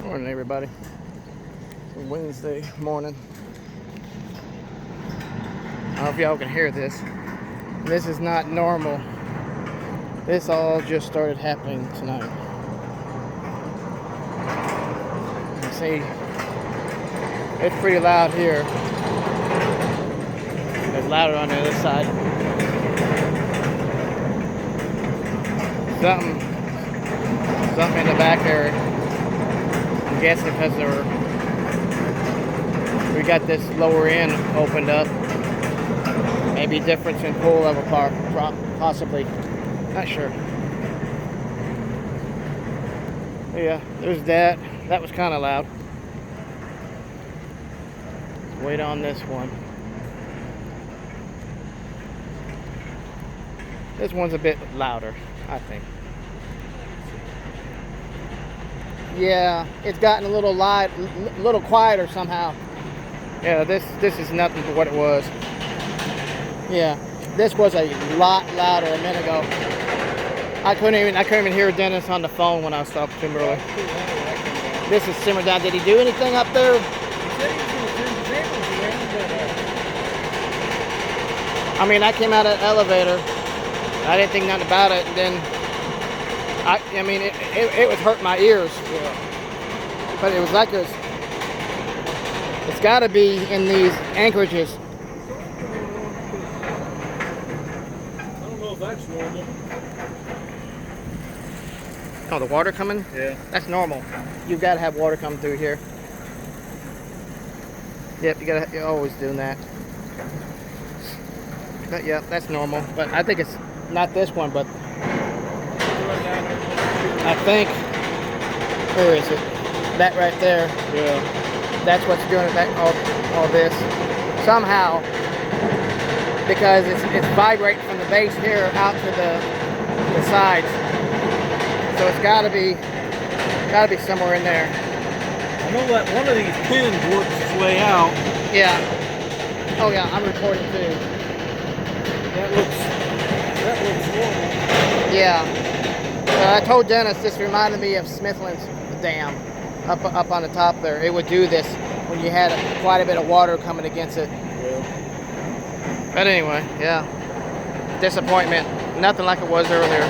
Morning, everybody. It's Wednesday morning. I don't know if y'all can hear this. This is not normal. This all just started happening tonight. You see, it's pretty loud here. It's louder on the other side. Something in the back there. I'm guessing because we got this lower end opened up. Maybe difference in pool level possibly. Not sure. Yeah, there's that. That was kind of loud. Let's wait on this one. This one's a bit louder, I think. Yeah, it's gotten a little quieter somehow. Yeah, this is nothing but what it was. Yeah, this was a lot louder a minute ago. I couldn't even hear Dennis on the phone when I was talking to him earlier. This is simmered down. Did he do anything up there? I mean, I came out of the elevator. I didn't think nothing about it, and then I mean, it was hurting my ears. Yeah. But it was like this. It's got to be in these anchorages. I don't know if that's normal. Oh, the water coming? Yeah. That's normal. You've got to have water coming through here. Yep, you're always doing that. But yeah, that's normal. But I think it's not this one, but I think, where is it? That right there. Yeah. That's what's doing it. All this somehow, because it's vibrating from the base here out to the sides. So it's got to be somewhere in there. I know that one of these pins works its way out. Yeah. Oh yeah, I'm recording too. That looks normal. Yeah. I told Dennis this reminded me of Smithland's Dam up on the top there. It would do this when you had quite a bit of water coming against it. Yeah. But anyway, yeah. Disappointment. Nothing like it was earlier.